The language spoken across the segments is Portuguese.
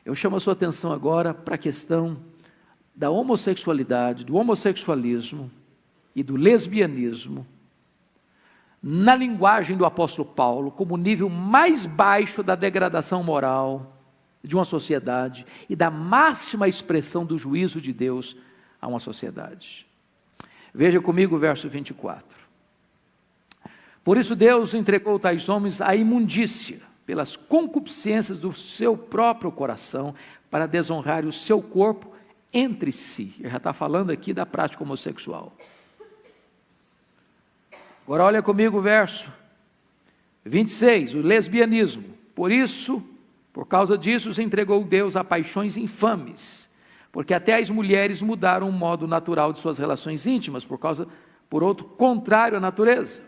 Eu chamo a sua atenção agora para a questão da homossexualidade, do homossexualismo e do lesbianismo, na linguagem do apóstolo Paulo, como o nível mais baixo da degradação moral de uma sociedade e da máxima expressão do juízo de Deus a uma sociedade. Veja comigo o verso 24. Por isso Deus entregou tais homens à imundícia, pelas concupiscências do seu próprio coração, para desonrar o seu corpo entre si. Ele já está falando aqui da prática homossexual. Agora olha comigo o verso 26, o lesbianismo. Por isso, por causa disso, se entregou Deus a paixões infames, porque até as mulheres mudaram o modo natural de suas relações íntimas, por outro contrário à natureza.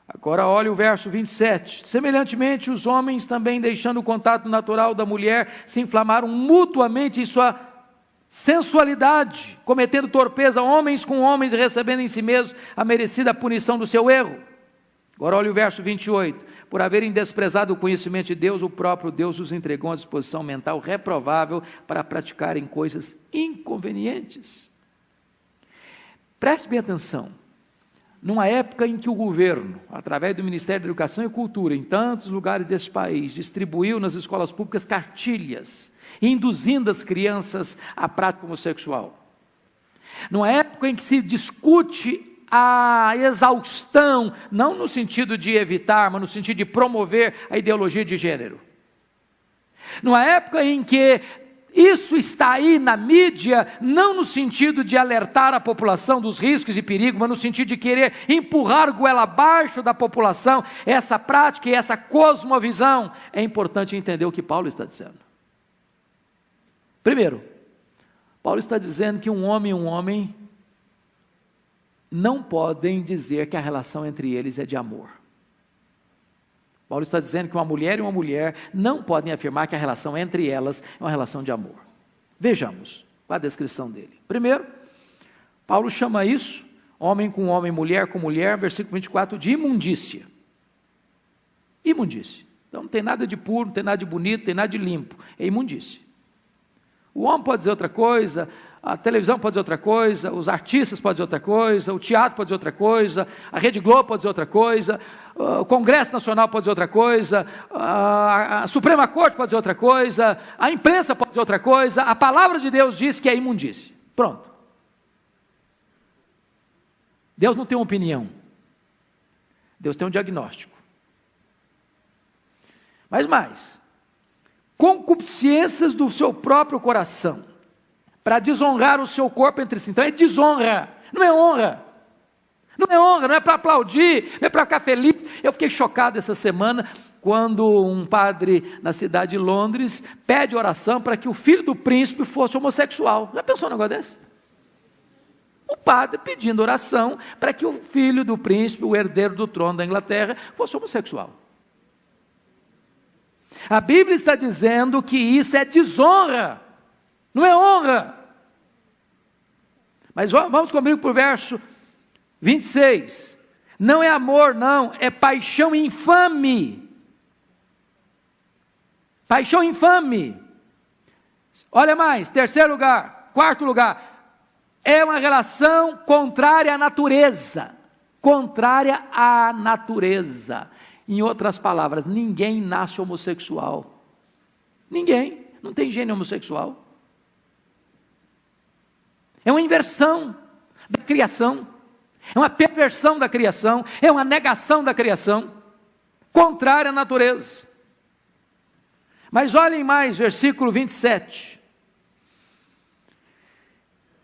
Agora olha o verso 27. Semelhantemente, os homens também, deixando o contato natural da mulher, se inflamaram mutuamente em sua sensualidade, cometendo torpeza homens com homens e recebendo em si mesmos a merecida punição do seu erro. Agora olha o verso 28. Por haverem desprezado o conhecimento de Deus, o próprio Deus os entregou à disposição mental reprovável para praticarem coisas inconvenientes. Preste bem atenção. Numa época em que o governo, através do Ministério da Educação e Cultura, em tantos lugares desse país, distribuiu nas escolas públicas cartilhas, induzindo as crianças à prática homossexual. Numa época em que se discute a exaustão, não no sentido de evitar, mas no sentido de promover a ideologia de gênero. Numa época em que isso está aí na mídia, não no sentido de alertar a população dos riscos e perigos, mas no sentido de querer empurrar goela abaixo da população, essa prática e essa cosmovisão, é importante entender o que Paulo está dizendo. Primeiro, Paulo está dizendo que um homem e um homem não podem dizer que a relação entre eles é de amor. Paulo está dizendo que uma mulher e uma mulher não podem afirmar que a relação entre elas é uma relação de amor. Vejamos a descrição dele. Primeiro, Paulo chama isso, homem com homem, mulher com mulher, versículo 24, de imundícia. Imundícia. Então não tem nada de puro, não tem nada de bonito, não tem nada de limpo. É imundícia. O homem pode dizer outra coisa, a televisão pode dizer outra coisa, os artistas podem dizer outra coisa, o teatro pode dizer outra coisa, a Rede Globo pode dizer outra coisa, o Congresso Nacional pode dizer outra coisa, a Suprema Corte pode dizer outra coisa, a imprensa pode dizer outra coisa, a palavra de Deus diz que é imundície. Pronto. Deus não tem uma opinião. Deus tem um diagnóstico. Mas mais, concupiscências do seu próprio coração, para desonrar o seu corpo entre si. Então é desonra, não é honra. Não é honra, não é para aplaudir, não é para ficar feliz. Eu fiquei chocado essa semana, quando um padre na cidade de Londres pede oração para que o filho do príncipe fosse homossexual. Já pensou um negócio desse? O padre pedindo oração para que o filho do príncipe, o herdeiro do trono da Inglaterra, fosse homossexual. A Bíblia está dizendo que isso é desonra, não é honra. Mas vamos comigo para o verso 26. Não é amor, não, é paixão infame. Paixão infame. Olha mais, terceiro lugar, quarto lugar. É uma relação contrária à natureza. Contrária à natureza. Em outras palavras, ninguém nasce homossexual. Ninguém, não tem gene homossexual. É uma inversão da criação, é uma perversão da criação, é uma negação da criação, contrária à natureza. Mas olhem mais, versículo 27.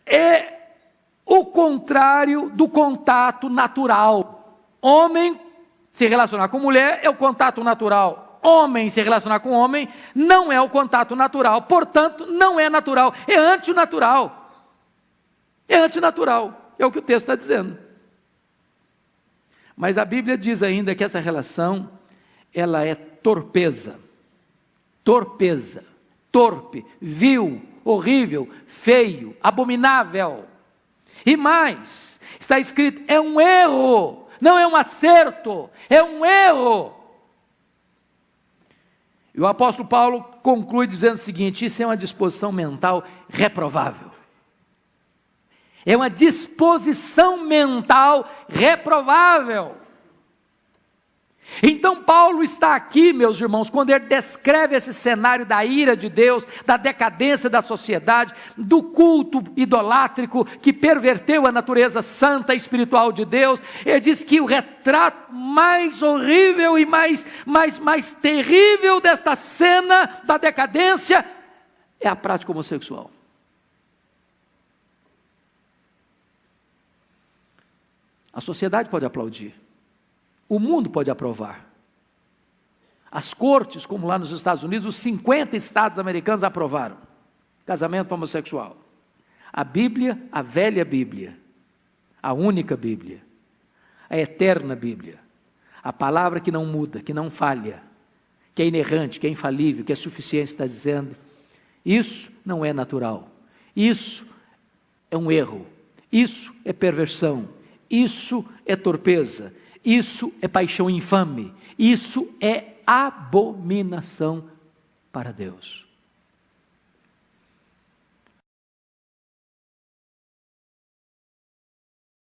É o contrário do contato natural. Homem se relacionar com mulher é o contato natural. Homem se relacionar com homem não é o contato natural. Portanto, não é natural, é antinatural. É antinatural, é o que o texto está dizendo. Mas a Bíblia diz ainda que essa relação, ela é torpeza. Torpeza, torpe, vil, horrível, feio, abominável. E mais, está escrito, é um erro, não é um acerto, é um erro. E o apóstolo Paulo conclui dizendo o seguinte: isso é uma disposição mental reprovável. É uma disposição mental reprovável. Então Paulo está aqui, meus irmãos, quando ele descreve esse cenário da ira de Deus, da decadência da sociedade, do culto idolátrico que perverteu a natureza santa e espiritual de Deus. Ele diz que o retrato mais horrível e mais terrível desta cena da decadência é a prática homossexual. A sociedade pode aplaudir. O mundo pode aprovar. As cortes, como lá nos Estados Unidos, os 50 estados americanos aprovaram casamento homossexual. A Bíblia, a velha Bíblia, a única Bíblia, a eterna Bíblia, a palavra que não muda, que não falha, que é inerrante, que é infalível, que é suficiente, está dizendo: isso não é natural, isso é um erro, isso é perversão, isso é torpeza, isso é paixão infame, isso é abominação para Deus.